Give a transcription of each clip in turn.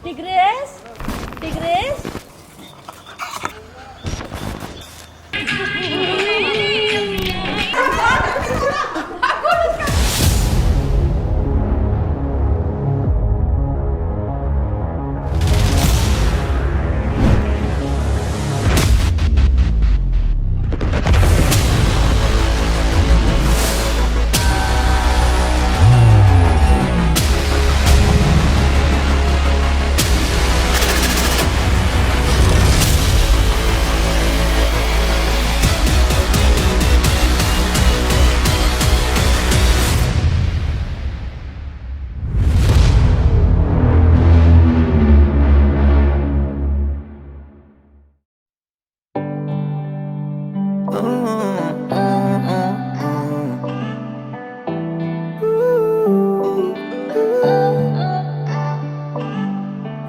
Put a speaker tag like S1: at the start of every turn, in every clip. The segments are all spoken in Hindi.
S1: Tigres? Tigres?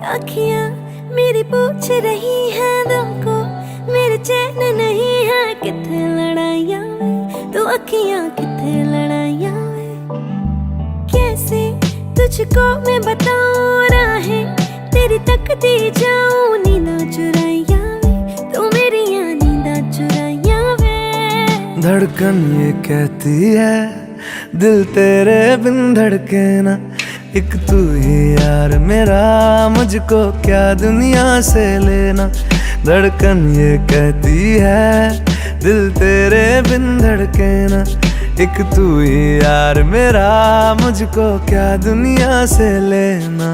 S2: अखियाँ मेरी पूछ रही हैं दिल को, मेरे चैन नहीं है किथे लड़ाइयाँ वे, तू अखियाँ किथे लड़ाइयाँ वे। कैसे तुझको मैं बताऊँ राहें तेरी तकती जाऊँ, नींदा चुराइयाँ वे, तू मेरी यहाँ नींदा चुराइयाँ वे।
S3: धड़कन ये कहती है दिल तेरे बिन धड़के ना, एक तू ही यार मेरा, मुझको क्या दुनिया से लेना। धड़कन ये कहती है दिल तेरे बिन धड़के ना, एक तू ही यार मेरा, मुझको क्या दुनिया से लेना।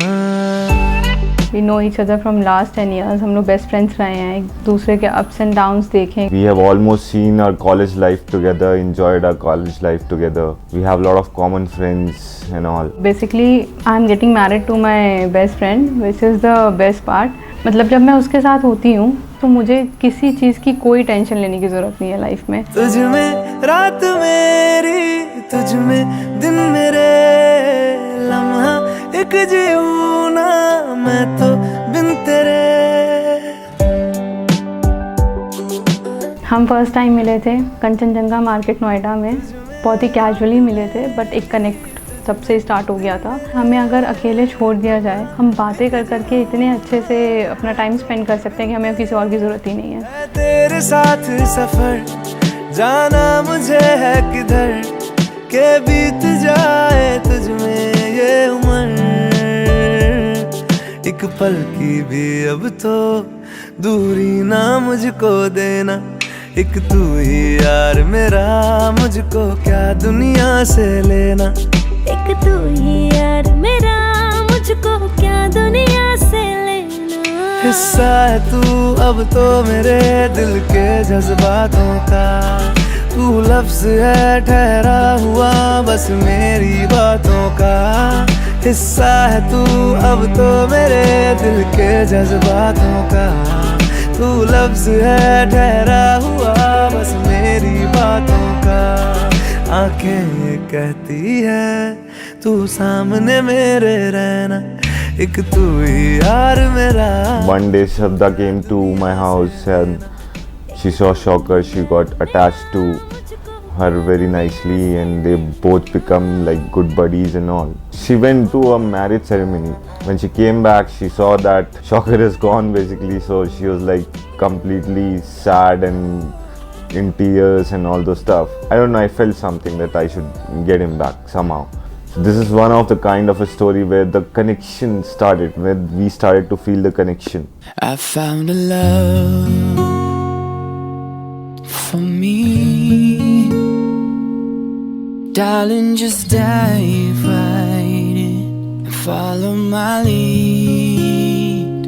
S4: We know each other from last 10 years. हम लोग best friends रहे हैं, एक दूसरे के ups and downs देखे।
S5: We have almost seen our college life together, enjoyed our college life together. We have a lot of common friends and all.
S4: Basically, I'm getting married to my best friend, which is the best part. मतलब जब मैं उसके साथ होती हूँ तो मुझे किसी चीज़ की कोई टेंशन लेने की ज़रूरत नहीं है लाइफ में।
S3: तुझ में रात मेरी, तुझ में दिन मेरे, लम्हा एक जीऊँ ना मैं तो बिन तेरे।
S4: हम फर्स्ट टाइम मिले थे कंचनजंगा मार्केट नोएडा में, बहुत ही कैजुअली मिले थे, बट एक कनेक्ट तब से स्टार्ट हो गया था। हमें अगर अकेले छोड़ दिया जाए, हम बातें कर करके इतने अच्छे से अपना टाइम स्पेंड कर सकते हैं कि हमें किसी और की ज़रूरत ही नहीं है।
S3: तेरे साथ सफर जाना मुझे है किधर के बीत जाए तुझ में ये उम्र, एक पल की भी अब तो दूरी ना मुझको देना, एक तू ही यार मेरा, मुझको क्या दुनिया से लेना।
S2: एक तू ही यार मेरा, मुझको क्या दुनिया से लेना।
S3: हिस्सा है तू अब तो मेरे दिल के जज्बातों का, तू लफ्ज है ठहरा हुआ बस मेरी बातों का। हिस्सा है तू अब तो मेरे दिल के जज्बातों का, तू लफ्ज है ठहरा हुआ बस मेरी बातों का। आंखें ये कहती है तू सामने मेरे रहना, एक तू ही यार मेरा।
S5: One day Shraddha came to my house and she saw Shocker. She got attached to her very nicely and they both become like good buddies and all. She went to a marriage ceremony. When she came back, she saw that Shocker is gone basically, so she was like completely sad and in tears and all those stuff. I don't know, I felt something that I should get him back somehow. So this is one of the kind of a story where the connection started, where we started to feel the connection.
S6: I found a love for me, darling, just dive right in and follow my lead.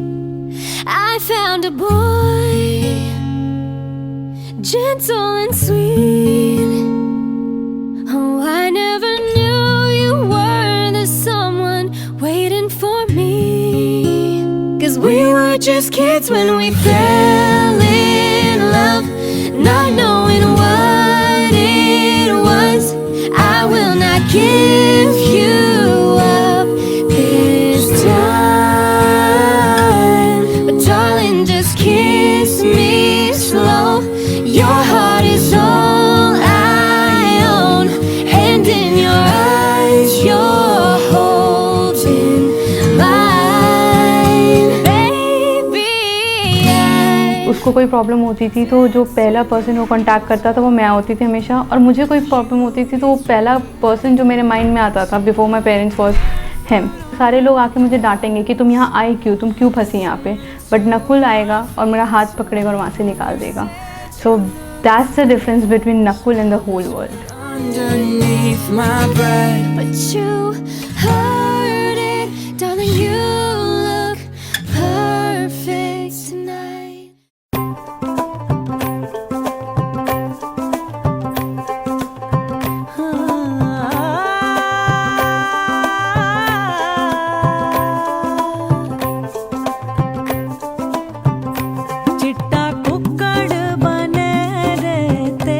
S2: I found a boy, gentle and sweet. Oh, I never knew you were the someone waiting for me. 'Cause we were just kids when we fell in love, not knowing what it was. I will not give you up this time, but darling, just kiss me slow. Your heart is all I own, and in your eyes you're holding
S4: उसको कोई प्रॉब्लम होती थी तो जो पहला पर्सन वो कांटेक्ट करता था वो मैं होती थी हमेशा, और मुझे कोई प्रॉब्लम होती थी तो वो पहला पर्सन जो मेरे माइंड में आता था before my parents was him. सारे लोग आके मुझे डांटेंगे कि तुम यहाँ आई क्यों, तुम क्यों फंसी यहाँ पे, बट नकुल आएगा और मेरा हाथ पकड़ेगा और वहाँ से निकाल देगा। So that's the difference between Nakul and the whole world.
S6: underneath my breath.
S2: But you heard it, darling, you look perfect tonight.
S7: चिट्टा कुक्कड़ बने रहते,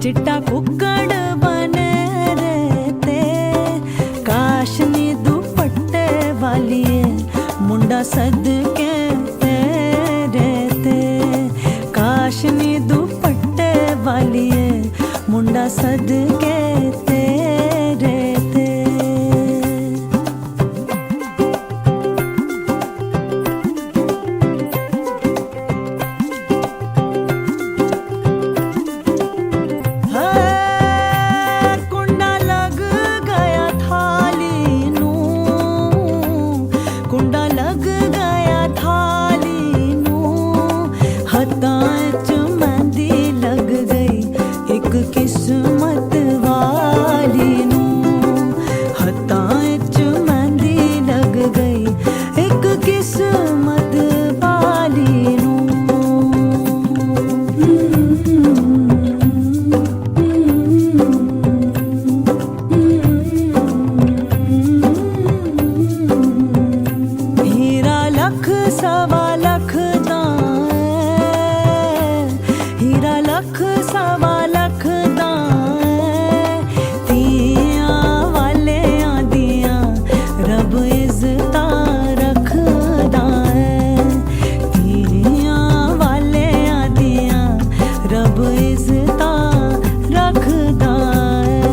S7: चिट्टा कुक्कड़ बने रहते, काशनी दुपट्टे वाली मुंडा सदके रहते, काशनी दुपट्टे वाली मुंडा सदके रहते। कुंडा लग गया थाली नू, कुंडा लग गया थाली नू, हथां च मेहंदी लग गई एक किस्मत वाली नू, हथां च मेहंदी लग गई एक किस्मत वाली नू। हीरा लख सवा लख दा ऐ, हीरा लख सवा लख दा ऐ, तियां वाले आदियां रब इज्जता रखदा ऐ, तियां वाले आदियां रब इज्जता रखदा ऐ।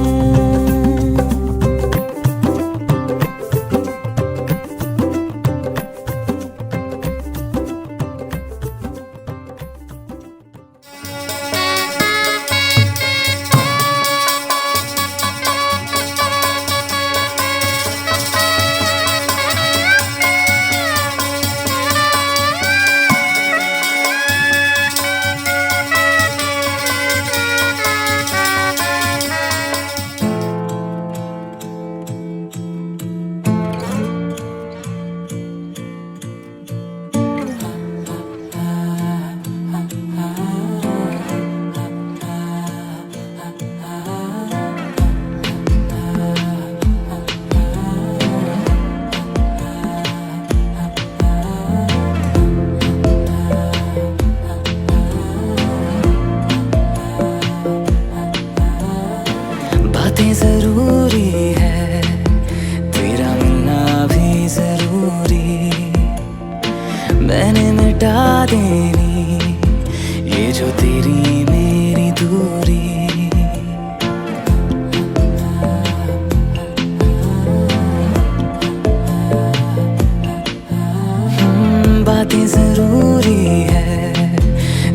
S7: बातें जरूरी है, तेरा मिलना भी जरूरी, मैंने मिटा देनी ये जो तेरी मेरी दूरी। बातें जरूरी है,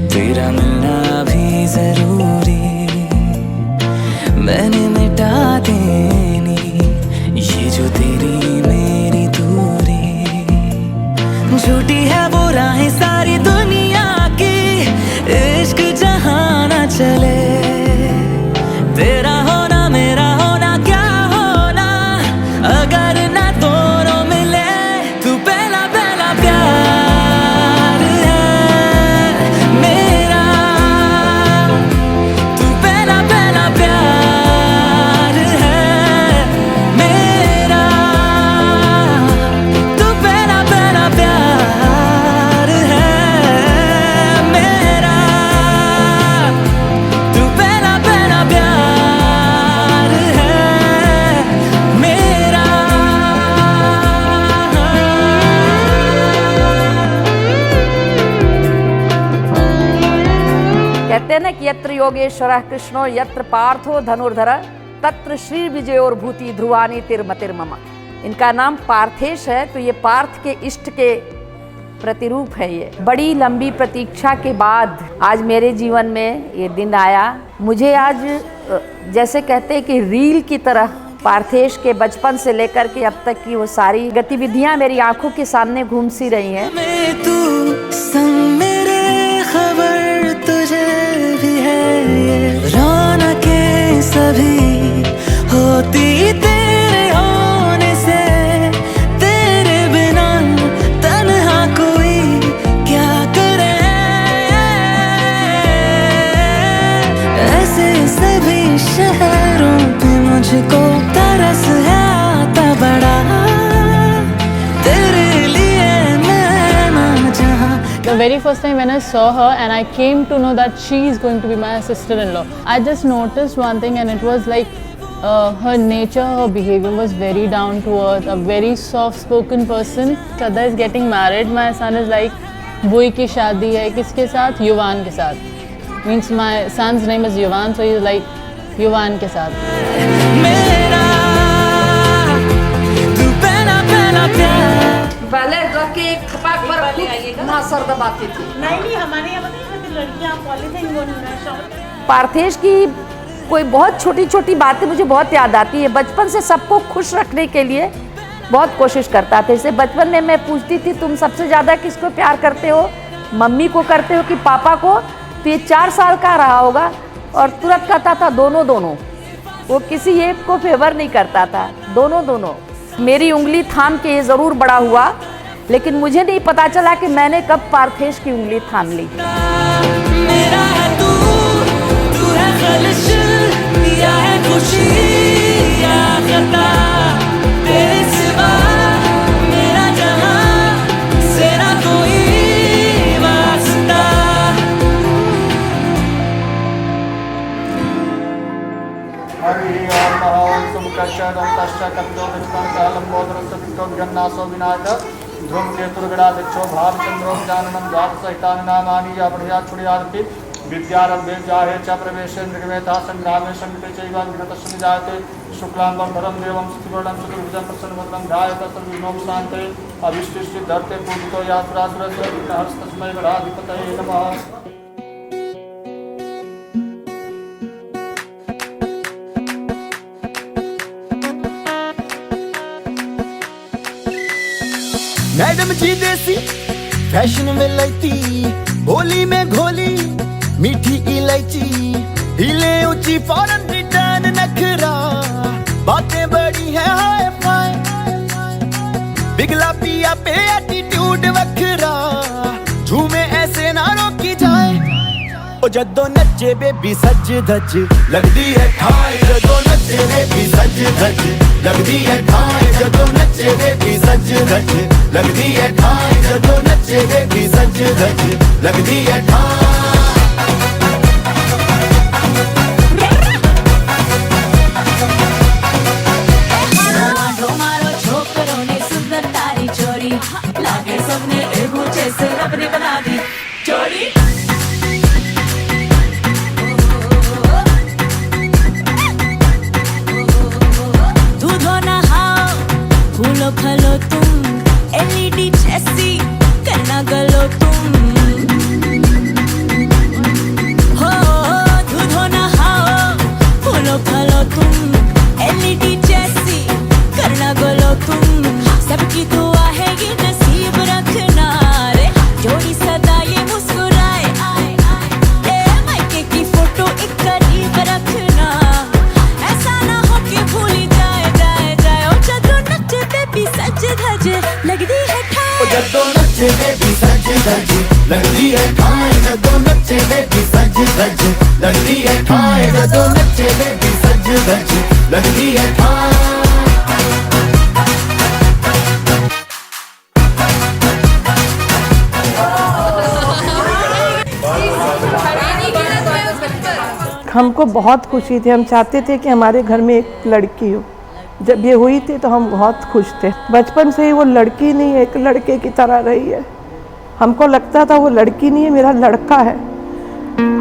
S7: तेरा मिलना भी जरूरी, मैंने मिटा देनी ये जो तेरी मेरी दूरी। झूठी है वो राहें सारी दुनिया की, इश्क जहाँ ना चले, तेरा होना मेरा होना क्या होना अगर ना दोनों मिले। तू पहला पहला प्यार है मेरा, तू पहला पहला प्यार है मेरा, तू पहला पहला प्यार है मेरा, तू पहला पहला प्यार है मेरा।
S1: कहते हैं ना कि यत्र योगेश्वर कृष्णो यत्र पार्थो धनुर्धर तत्र श्री विजयोर्भूति ध्रुवानी तिरमतिर्मम। इनका नाम पार्थेश है, तो ये पार्थ के इष्ट के प्रतिरूप है ये। बड़ी लंबी प्रतीक्षा के बाद आज मेरे जीवन में ये दिन आया। मुझे आज जैसे कहते हैं कि रील की तरह पार्थेश के बचपन से लेकर के अब तक की वो सारी गतिविधियां मेरी आंखों के सामने घूम सी रही हैं।
S7: मैं तू संग मेरे खबर तुझे भी है ये रौनकें सभी होती तेरे होने से, तेरे बिना तन्हा कोई क्या करे। ऐसे सभी शहरों पे मुझको तरस है आता बड़ा, तेरे लिए मैं ना जहाँ।
S4: The very first time when I saw her and I came to know that she is going to be my sister-in-law, I just noticed one thing, and it was like her nature, her behavior was very down to earth, a very soft-spoken person. Shraddha is getting married. My son is like, बुई की शादी है किसके साथ? युवान के साथ. Means my son's name is Yuvan, so he is like युवान के साथ.
S7: मेरा तू पहला पहला प्यार।
S1: पहले रख के एक खपाक पर ना सर दबाती थी।
S8: नहीं हमारे यहाँ पता लड़कियाँ पॉलिथिन
S1: पार्थेश की कोई बहुत छोटी छोटी बातें मुझे बहुत याद आती है। बचपन से सबको खुश रखने के लिए बहुत कोशिश करता था। जैसे बचपन में मैं पूछती थी तुम सबसे ज़्यादा किसको प्यार करते हो, मम्मी को करते हो कि पापा को? तो ये 4 साल का रहा होगा और तुरंत कहता था दोनों दोनों। वो किसी एक को फेवर नहीं करता था, दोनों दोनों। मेरी उंगली थाम के ये ज़रूर बड़ा हुआ, लेकिन मुझे नहीं पता चला कि मैंने कब पार्थेश की उंगली थाम ली।
S7: मेरा है तू, तू है ख्वाहिश, या है खुशी या खता, तेरे सिवा मेरा जहां से ना कोई वास्ता।
S3: हरि ओम महोम सुमुखश्चरं तश्चकन्दोदृष्टं गन्नासो विनायक ध्रुव केतुर्गणाध्यक्षो भावचंद्रो जाननं द्वादशहितानि नामानि यावढया छुड़यादपि विद्यारम्भे जाहे च प्रवेशे निर्गमेता संग्रामे संगते चैव विगतस्य निजायते शुक्लांबरं धरं देवं स्थिवर्णं चतुर्भुजं प्रसन्नवदनं ध्यायेत् सर्वविघ्नोपशान्तये अभीष्टसिद्ध्यर्थे पूजितो यात्रासुरस्य विघ्नहस्तस्मै गणाधिपतये नमः।
S9: मैडम जी देसी फैशन में लैती, बोली में घोली मीठी इलायची, हिले ऊंची फॉरेन रिटर्न नखरा, बातें बड़ी है हाय फाय, बिगला पिया पे एटीट्यूड वखरा, झूमे ऐसे ना रोकी जाए। ओ जदों नचे बेबी सज धज लगदी है ठाए, जदों नचे बेबी सज धज लगदी है ठाए, जदों नचे बेबी सज धज लगदी है ठाए, जदों नचे बेबी सज धज लगदी है ठाए।
S2: मारो छोकरों ने सुंदर तारी चोरी, लागे सबने एक ऊंचे से अपनी बना दी चोरी। खलो तुम एलईडी जैसी करना गलो तुम, हो दूधो नहाओ फूलो खलो तुम एलईडी जैसी करना गलो तुम। सबकी दुआ है ये नसीब रखना रे, जोड़ी सदा ये मुस्कुराए आए आए, मायके की फोटो एक करीब रखना, ऐसा ना हो कि भूली जाए जाए जाए। ओ जदों नचे बेबी सज धज लगदी है ठाए,
S9: जदों नचे बेबी सज धज लगदी है ठाए, जदों नचे बेबी सज धज लगदी है ठाए, जदों नचे बेबी सज धज लगदी है ठाए।
S8: हमको बहुत खुशी थी, हम चाहते थे कि हमारे घर में एक लड़की हो। जब ये हुई थी तो हम बहुत खुश थे। बचपन से ही वो लड़की नहीं एक लड़के की तरह रही है। हमको लगता था वो लड़की नहीं है, मेरा लड़का है।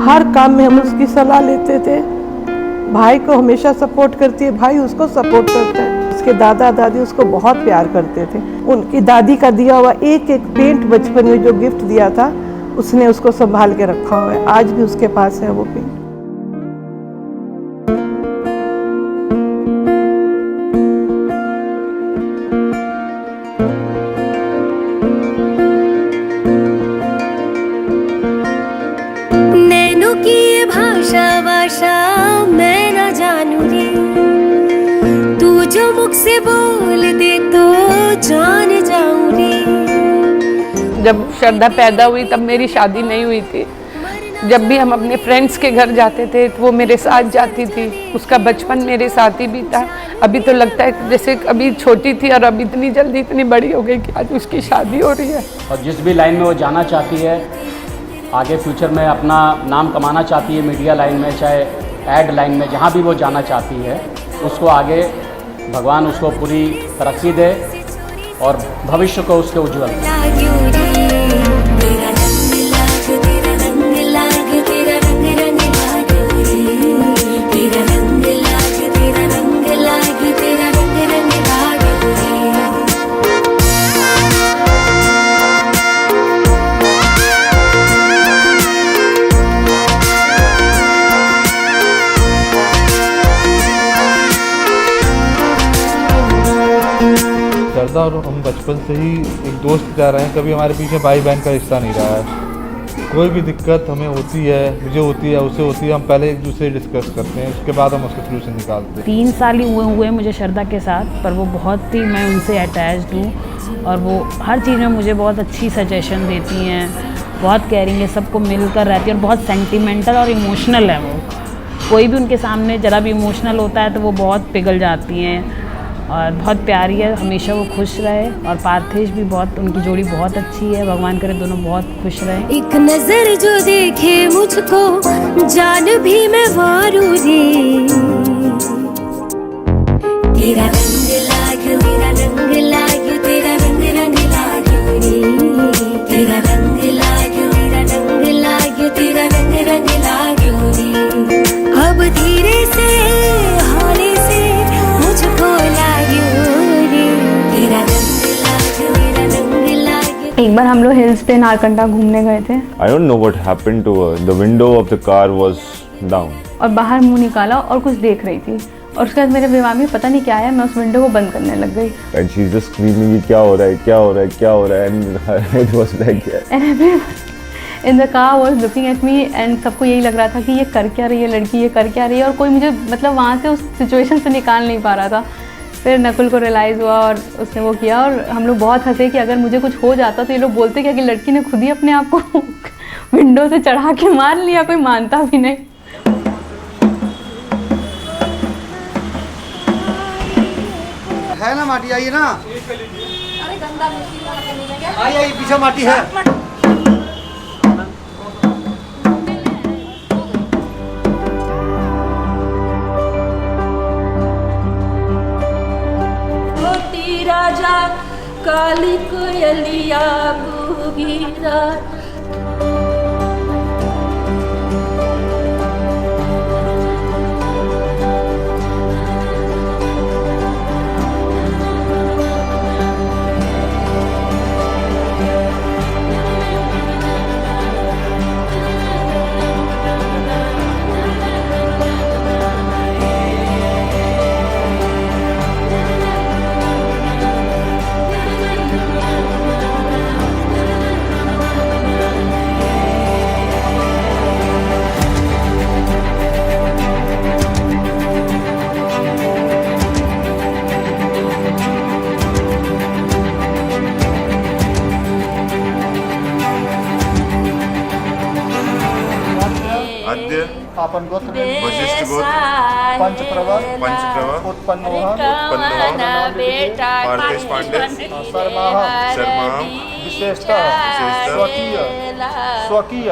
S8: हर काम में हम उसकी सलाह लेते थे, भाई को हमेशा सपोर्ट करती है, भाई उसको सपोर्ट करता है। उसके दादा दादी उसको बहुत प्यार करते थे। उनकी दादी का दिया हुआ एक एक पेंट बचपन में जो गिफ्ट दिया था उसने उसको संभाल के रखा हुआ है, आज भी उसके पास है वो पेंट।
S2: नैनों की ये भाषा भाषा मैं न जानू रे, तू जो मुख से बोल दे तो जान जाऊं रे।
S10: जब श्रद्धा पैदा हुई तब मेरी शादी नहीं हुई थी। जब भी हम अपने फ्रेंड्स के घर जाते थे तो वो मेरे साथ जाती थी, उसका बचपन मेरे साथ ही बीता। अभी तो लगता है जैसे अभी छोटी थी और अब इतनी जल्दी इतनी बड़ी हो गई कि आज उसकी शादी हो रही है।
S11: और जिस भी लाइन में वो जाना चाहती है, आगे फ्यूचर में अपना नाम कमाना चाहती है, मीडिया लाइन में चाहे एड लाइन में, जहाँ भी वो जाना चाहती है, उसको आगे भगवान उसको पूरी तरक्की दे और भविष्य को उसके उज्जवल।
S12: श्रद्धा और हम बचपन से ही एक दोस्त जा रहे हैं, कभी हमारे पीछे भाई बहन का रिश्ता नहीं रहा है। कोई भी दिक्कत हमें होती है, मुझे होती है, उसे होती है, हम पहले एक दूसरे से डिस्कस करते हैं, उसके बाद हम उसका सोल्यूशन निकालते हैं।
S13: 3 साल ही हुए मुझे श्रद्धा के साथ, पर वो बहुत ही, मैं उनसे अटैच्ड हूँ और वो हर चीज़ में मुझे बहुत अच्छी सजेशन देती हैं, बहुत केयरिंग है, सबको मिलकर रहती है और बहुत सेंटिमेंटल और इमोशनल है वो। कोई भी उनके सामने ज़रा भी इमोशनल होता है तो वो बहुत पिघल जाती हैं और बहुत प्यारी है। हमेशा वो खुश रहे और पार्थेश भी बहुत, उनकी जोड़ी बहुत अच्छी है। भगवान करे दोनों बहुत खुश रहे।
S2: एक नजर जो देखे मुझको जान भी मैं वारू रे, तेरा रंग लाग, तेरा रंग लाग, तेरा रंग रंग लाग रे, तेरा रंग लाग, तेरा रंग लाग, तेरा रंग रंग लाग रे। अब धीरे से हौले से मुझको
S4: एक बार हम लोग हिल्स पे नारकंडा घूमने गए थे।
S5: I don't know what happened to her. The window of the car was down.
S4: और बाहर मुंह निकाला और कुछ देख रही थी और उसके बाद मेरे दिमाग में पता नहीं क्या है, मैं उस विंडो को बंद करने लग गई।
S5: And she's just screaming कि क्या हो रहा है, क्या हो रहा है, क्या हो रहा है, and her head was like that.
S4: And everyone in the car was looking at me and सबको यही लग रहा था कि ये कर क्या रही है लड़की, ये कर क्या रही है, और कोई मुझे मतलब वहाँ से उस सिचुएशन से निकाल नहीं पा रहा था। फिर नकुल को रियलाइज़ हुआ और उसने वो किया और हम लोग बहुत हंसे कि अगर मुझे कुछ हो जाता तो ये लोग बोलते क्या कि लड़की ने खुद ही अपने आप को विंडो से चढ़ा के मार लिया, कोई मानता भी नहीं।
S14: है ना माटी, आइए ना। अरे गंदा आइए, पीछे माटी है।
S1: राजा काली कोयलिया गुगीरा
S14: आपन गोत्र वशिष्ठ गोत्र पंचप्रभा उत्पन्नोह
S5: पार्थेश पांडे
S14: शर्मा विशेषतः स्वकीय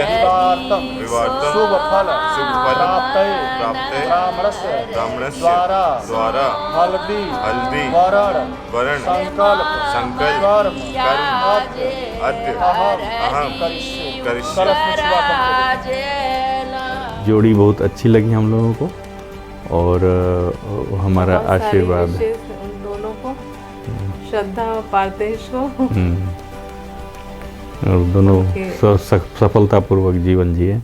S14: विवार्तम शुभ फल प्राप्ते ब्राह्मणस्य द्वारा हल्दी वरण संकल्प अद्य अहम करिष्ये।
S15: जोड़ी बहुत अच्छी लगी हम लोगों को और हमारा आशीर्वाद।
S4: उन दोनों को, श्रद्धा और पार्थेश को।
S15: और दोनों सफलतापूर्वक जीवन जिए।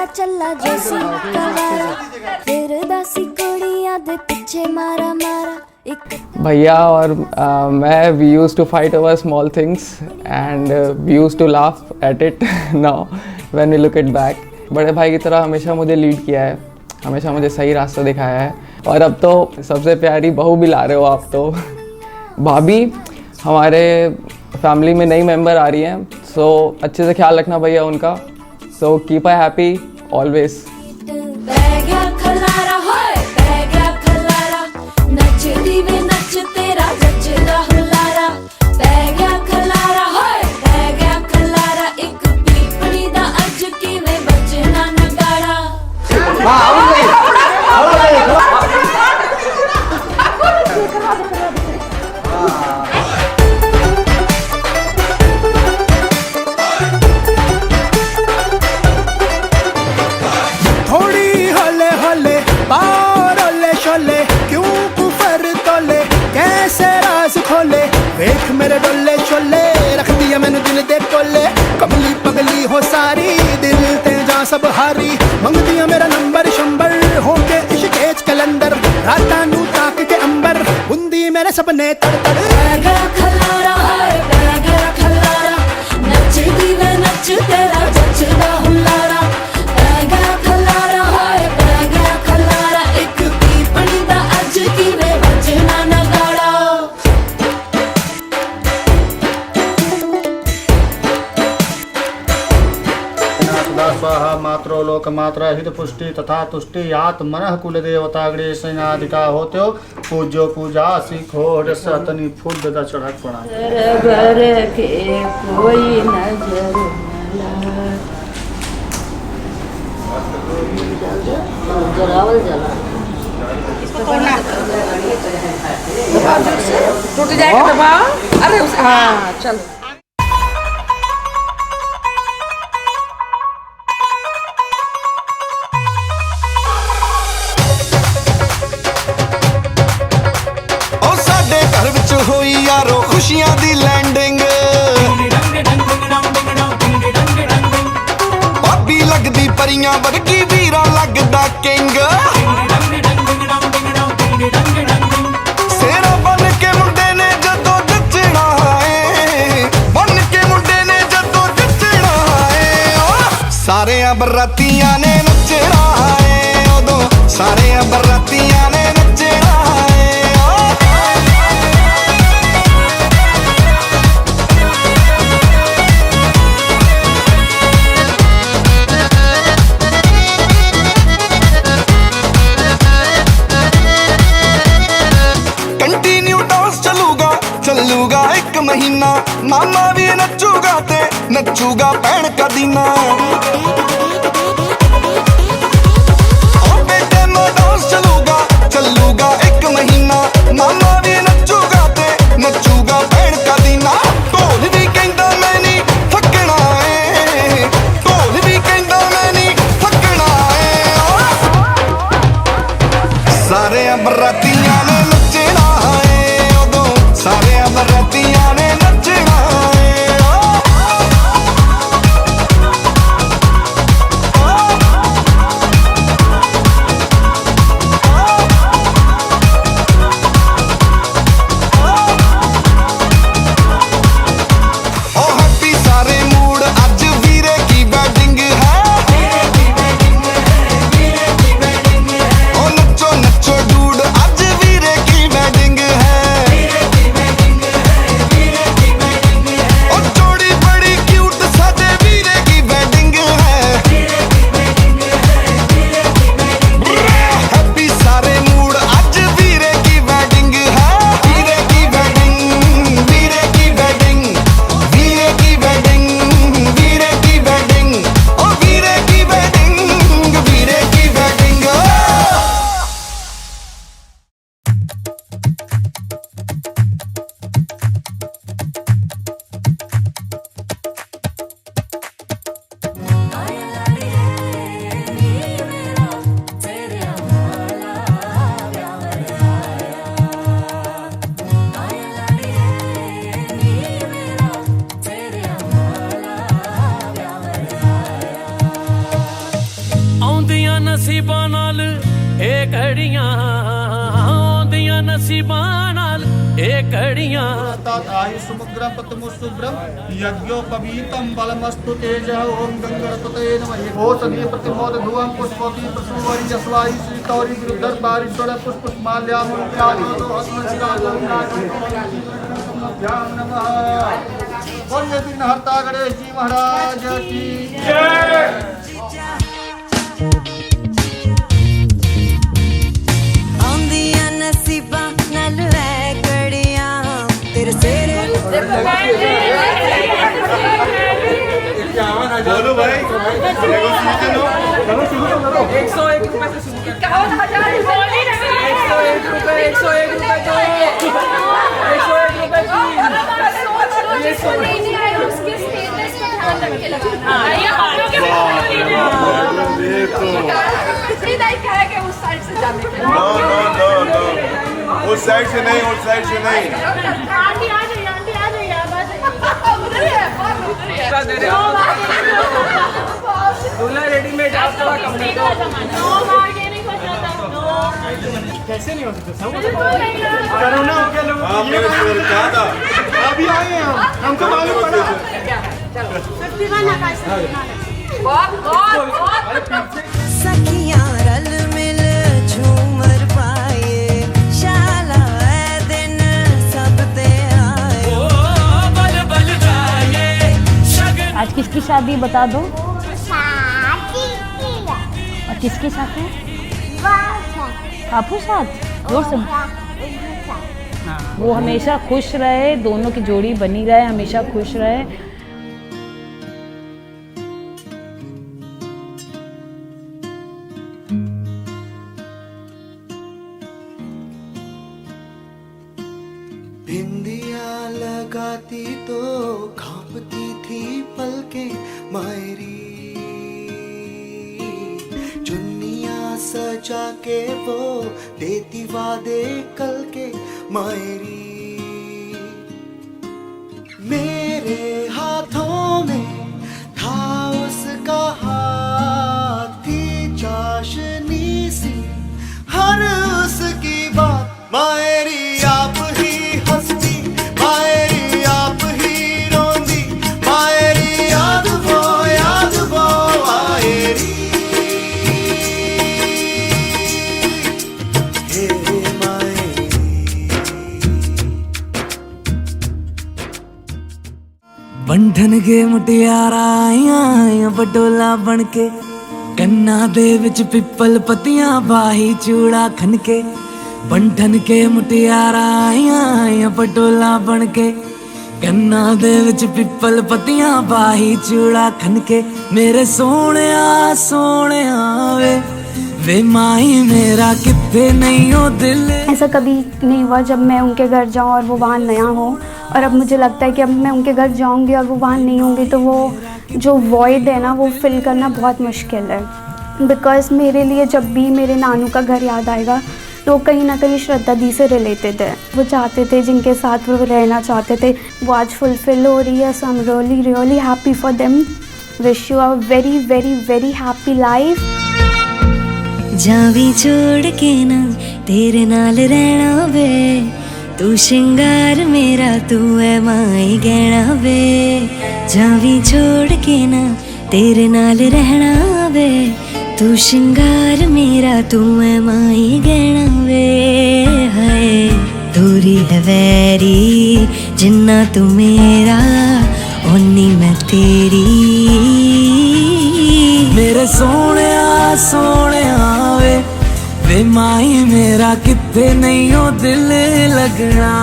S2: चला जैसी कवारा फिर दासी कुड़ियां दे पीछे मारा मारा।
S16: भैया और मैं we use to fight over small things and we use to laugh at it now when we look it back. बड़े भाई की तरह हमेशा मुझे लीड किया है, हमेशा मुझे सही रास्ता दिखाया है। और अब तो सबसे प्यारी बहू भी ला रहे हो आप तो। भाभी हमारे फैमिली में नई मेंबर आ रही हैं, सो अच्छे से ख्याल रखना भैया उनका। सो कीप आई हैप्पी ऑलवेज।
S9: वेख मेरे डोले छोले रख दिया मैंने दिल दे कोले। कमली पगली हो सारी दिल ते जा सब हारी। मंग दिया मेरा नंबर शंबर होके इश्केज कलंदर। राता नू ताक के अंबर बुंदी मेरे सपने तड़तड़। खलारा है खलारा नच दी वे नच तेरा जचदा हुलारा। खलारा है खलारा एक पीपणी दा अज की वे बजना नगाड़ा। स्वाहा मात्रो लोक मात्रा हित पुष्टि तथा तुष्टि यात मनः कुल देवता गणे सेनाधिका होत्यो पूज्यो पूजा सीखो रसतनी फुद दा चढ़क पड़ा।
S1: घर के कोई नजर जलावल जला टूट जाएगा दबाव। अरे हाँ चलो।
S9: होई यारो खुशियां दी लैंडिंग। भाभी लगदी परियां वर्गी वीरा लगदा किंग। सेरा बन के मुंडे ने जदों जचना है, बन के मुंडे ने जदों जचना है। सारे बरातियां ने नचना है उदों, सारे बरातियां ने नचना है। चलूगा एक महीना मामा भी नचूगा ते नचूगा भैन का दीना। बेटे डांस चलूगा एक महीना मामा भी नचूगा ते नचूगा भैन का दीना। ढोल भी कहंदा मैं नहीं थकना है, ढोल भी कहंदा मैं नहीं थकना है। सारे बरातियां ने नचना है उदों, सारे बरातियां ने नचना है।
S17: नसीबां नाल ए घड़ियां आउंदियां नसीबां नाल ए घड़ियां
S14: आयुष्मुग्रं पतमुशुभ्रं यज्ञोपवीतं बलमस्तु तेजः ओम गंगणपतये नमः ओ सदीय प्रतिमोद धुवं पुष्पति प्रसूवरि जस्वाई श्रीतौरी विरुद्धर बारिश्वर पुष्पमाल्यामुद्यानो हस्मशिराभ्यां नमः। बोलिए विघ्नहर्ता गणेश जी महाराज की जय।
S7: आंदियां नसीबां नाल है घड़ियां तेरे सेरे
S12: बोलो भाई,
S10: 101 रुपए से शुरू 51,000 बोली ना 101 रुपए 101 रुपए दो 101 रुपए ये उसके स्टेटस का ध्यान रख के लगाना ये हम लोग के है कि उस साइड से जाने के
S5: नो उस साइड से नहीं, उस साइड से नहीं।
S10: आंटी आ जाइए आप आ जाइए उधर ही है दूल्हा रेडीमेड आप थोड़ा कम कर दो। कैसे नहीं हो सकते सब कोरोना हो गया लोगों को ये क्या था अभी आए हैं हमको मालूम पड़ा चलो 51 आकाश बहुत
S7: सखियां रल मिल झूमर पाए शाला है दिन सब ते आए
S17: बल बल जाए
S13: आज किसकी शादी बता दो और किसके साथ है आपू साथ जोर से हाँ वो हमेशा खुश रहे दोनों की जोड़ी बनी रहे हमेशा खुश रहे।
S3: बिंदिया लगाती तो कांपती थी पलकें मायरी चुन्नियां सजा के वो देती वादे कल के मायरी मेरे हाथों में था उसका हाथ थी चाशनी सी हर उसकी बात मायरी आप ही हंसती मायरी आप ही रोंदी मायरी याद वो आयरी हे मायरी बंधन के मुटियारा आया बटोला बन के कन्ना दे विच पिपल पतियां बाही चूड़ा खनके बंधन के मुटियारा आया पटोला बन के कन्ना दे विच पिपल पतियां बाही चूड़ा खनके मेरे सोहणिया सोहणिया वे माही मेरा कितने नहीं हो दिल।
S18: ऐसा कभी नहीं हुआ जब मैं उनके घर जाऊं और वो वहाँ नया हो और अब मुझे लगता है कि अब मैं उनके घर जाऊंगी और वो वहाँ नहीं होंगी तो वो जो वॉइड है ना वो फिल करना बहुत मुश्किल है। बिकॉज़ मेरे लिए जब भी मेरे नानू का घर याद आएगा तो कहीं ना कहीं श्रद्धा दी से रिलेटेड है। वो चाहते थे जिनके साथ वो रहना चाहते थे वो आज फुलफिल हो रही है। So I am really really happy for them. Wish you a very very very happy life.
S2: जावी छोड़ के ना तेरे नाल रहना वे तू श्रृंगार मेरा तू है माई गहना वे जावी छोड़ के ना तेरे नाल रहना वे तू श्रृंगार मेरा तू है माई गहना वे हाय दूरी है वैरी जिन्ना तू मेरा ओनी मैं तेरी
S3: मेरे सोहणिया सोहणिया वे माही मेरा कितने नहीं हो दिल लगना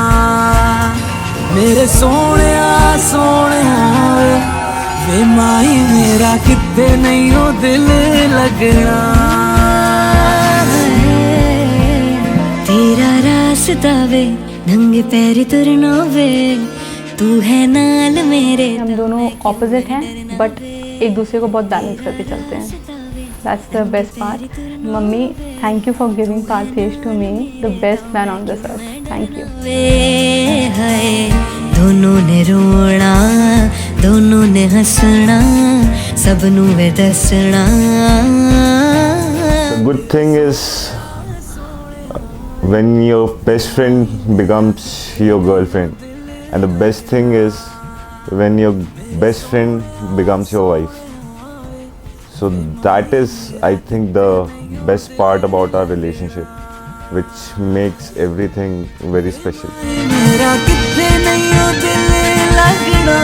S3: मेरे सोहणिया सोहणिया वे माही मेरा कितने नहीं हो दिल लगना।
S2: तेरा रास्ता वे नंगे पैर तुरना वे तू है नाल मेरे।
S4: हम दोनों ऑपोजिट हैं बट एक दूसरे को बहुत बैलेंस करके चलते हैं। That's the best part. Mummy, thank you for giving Parthish to me, the best man on this earth. Thank you.
S2: दोनों ने रोना दोनों ने हंसना सबनू वे दसना
S5: good thing is when your best friend becomes your girlfriend, and the best thing is when your best friend becomes your wife. So that is, I think, the best part about our relationship, which makes everything very special.
S7: मेरा कितने नहीं हो दिल लगना,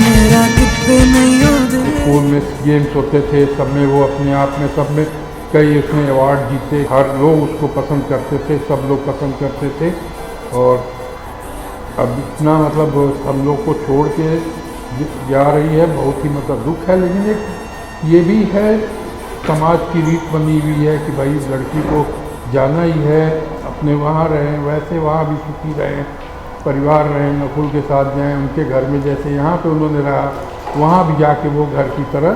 S7: मेरा कितने नहीं हो दिल।
S12: स्कूल में गेम्स होते थे, सब में वो अपने आप में सब में कई उसने अवार्ड जीते, हर लोग उसको पसंद करते थे, सब लोग पसंद करते थे। और अब इतना मतलब हम लोग को छोड़ के जा रही है, बहुत ही मतलब दुख है। लेकिन एक ये भी है, समाज की रीत बनी हुई है कि भाई लड़की को जाना ही है, अपने वहाँ रहें, वैसे वहाँ भी सुखी रहें, परिवार रहें, नकुल के साथ जाएं, उनके घर में जैसे यहाँ पे उन्होंने रहा, वहाँ भी जाके वो घर की तरह।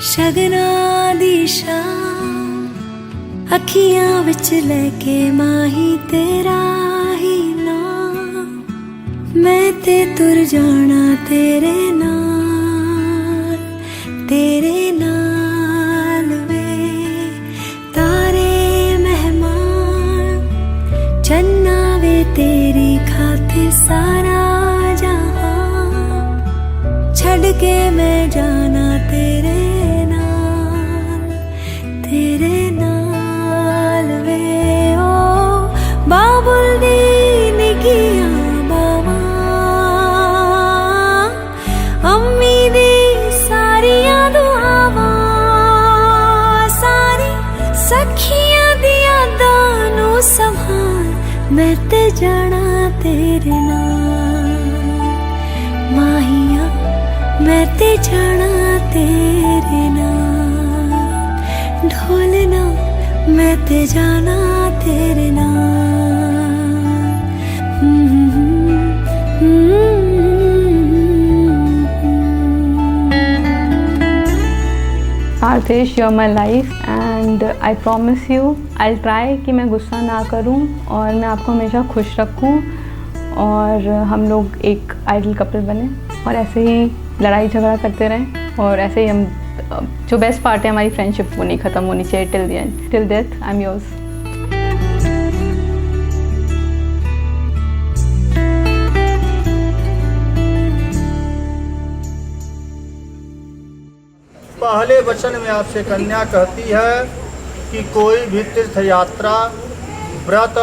S2: शगना दी शाम अखियां विच लेके माही तेरा ही नाम, मैं ते तुर जाना तेरे नाल वे। तारे मेहमान चन्ना वे तेरी खातिर सारा जहां, छड़ के मैं जाना तेरे नाल वे। ओ बाबुल दी निगिया बाबा, अम्मी दी सारियां दुआवां, सारी सखियां दी यादां नू संभाल, मैं ते जाना तेरे नाल। माहिया मैं ते जाना तेरे नाल, ढोलना मैं ते जाना तेरे नाल।
S4: Atish, you are my life and I promise you I try कि मैं गुस्सा ना करूं और मैं आपको हमेशा खुश रखूं, और हम लोग एक आइडल कपल बने और ऐसे ही लड़ाई झगड़ा करते रहें, और ऐसे ही हम जो बेस्ट पार्ट है हमारी फ्रेंडशिप वो नहीं ख़त्म होनी चाहिए till the end, till death I am yours.
S14: पहले वचन में आपसे कन्या कहती है कि कोई भी तीर्थ यात्रा, व्रत,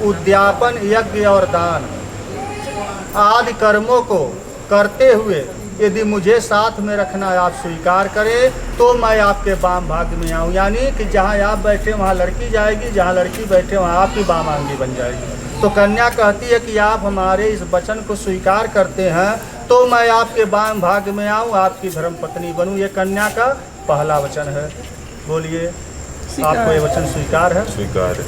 S14: उद्यापन, यज्ञ और दान आदि कर्मों को करते हुए यदि मुझे साथ में रखना आप स्वीकार करें तो मैं आपके वाम भाग में आऊँ। यानी कि जहाँ आप बैठे वहाँ लड़की जाएगी, जहाँ लड़की बैठे वहाँ आपकी वामांगी बन जाएगी। तो कन्या कहती है कि आप हमारे इस वचन को स्वीकार करते हैं तो मैं आपके वाम भाग में आऊँ, आपकी धर्म पत्नी बनूँ। ये कन्या का पहला वचन है। बोलिए, आपको ये वचन स्वीकार है?
S5: स्वीकार है।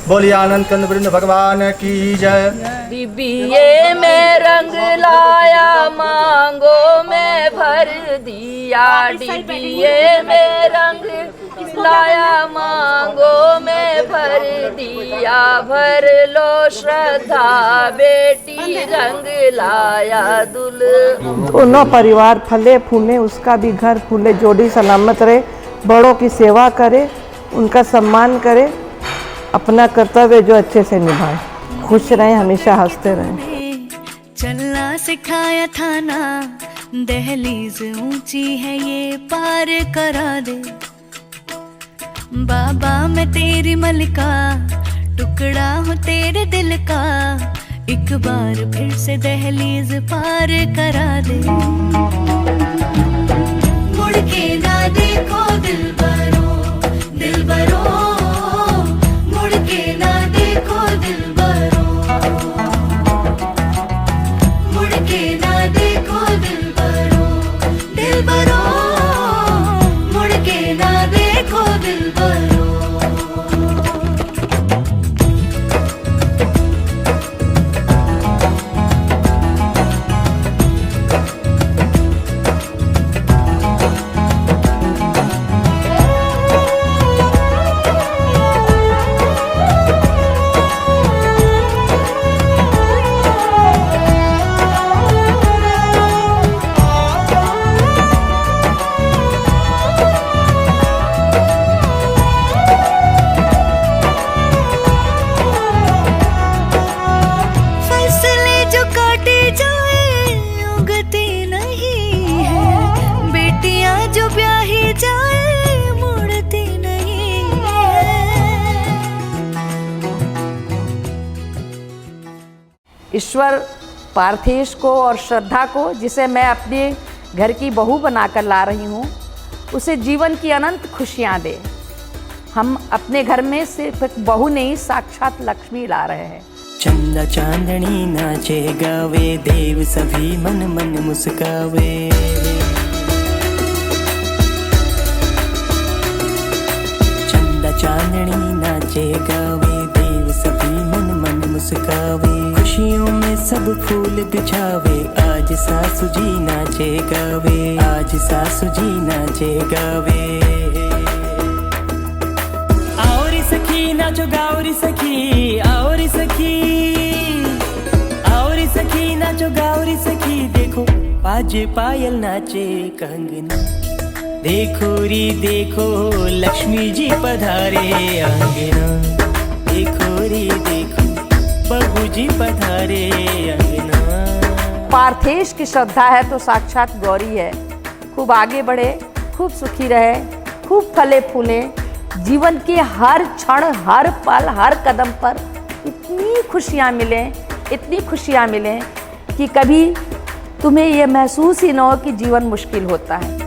S14: बोलिए आनंद कंद वृंद भगवान की जय।
S1: डिबिये में रंग लाया, मांगो में भर दिया। डिबिये में रंग लाया, मांगो में भर दिया। भर लो श्रद्धा बेटी, रंग लाया दुल।
S8: दोनों परिवार फले फूले, उसका भी घर फूले, जोड़ी सलामत रहे, बड़ों की सेवा करे, उनका सम्मान करे, अपना कर्तव्य जो अच्छे से निभाए, खुश रहें, हमेशा हंसते रहें।
S2: चलना सिखाया था ना, दहलीज ऊंची है ये पार करा दे। बाबा मैं तेरी मलिका, टुकड़ा हूँ तेरे दिल का, एक बार फिर से दहलीज पार करा दे। मुड़ के ना देखो दिलबरो दिलबरो मुड़ के ना देखो दिलबरो मुड़ के ना देखो दिलबरो दिलबरो मुड़ के ना देखो दिलबरो
S1: ईश्वर पार्थेश को और श्रद्धा को, जिसे मैं अपने घर की बहू बनाकर ला रही हूँ, उसे जीवन की अनंत खुशियाँ दे। हम अपने घर में सिर्फ एक बहू नहीं, साक्षात लक्ष्मी ला रहे हैं।
S7: चंदा चांदनी नाचे गावे, देव सभी मन मन मुस्कावे। चंदा चांदनी नाचे गावे, देव सभी मन मन मुस्कावे। खुशियों में सब फूल बिछावे, आज सासू जी नाचे गावे, आज सासू जी नाचे गावे। आओरी सखी नाचो गाओरी सखी, आओरी सखी, आओरी सखी नाचो गाओरी सखी। देखो बाजे पायल नाचे कंगना, देखो री देखो लक्ष्मी जी पधारे आंगना। देखो री देखो बहू जी पधारे अंगना।
S1: पार्थेश की श्रद्धा है तो साक्षात गौरी है। खूब आगे बढ़े, खूब सुखी रहे, खूब फले फूले। जीवन के हर क्षण, हर पल, हर कदम पर इतनी खुशियाँ मिलें, इतनी खुशियाँ मिलें कि कभी तुम्हें ये महसूस ही न हो कि जीवन मुश्किल होता है।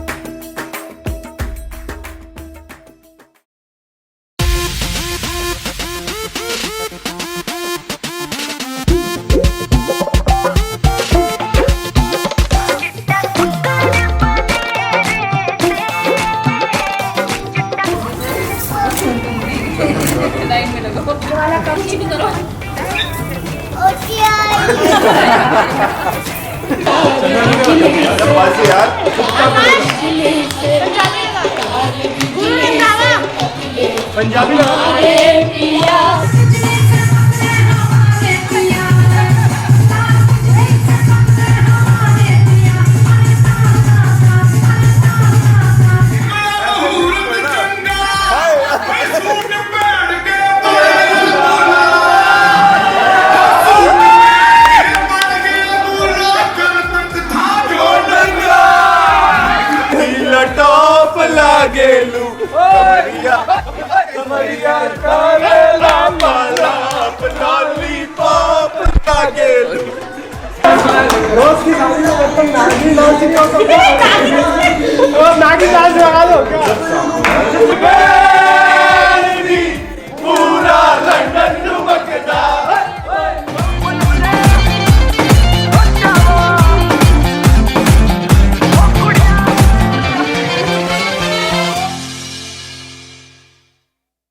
S14: पंजाबी टॉप लागेलू कमरिया कमरिया कारेला पालाप लॉलीपॉप लागेलू। रोज की शादी में मैगी लॉन्च नहीं हो सकता। मैगी डांस लगा दो क्या?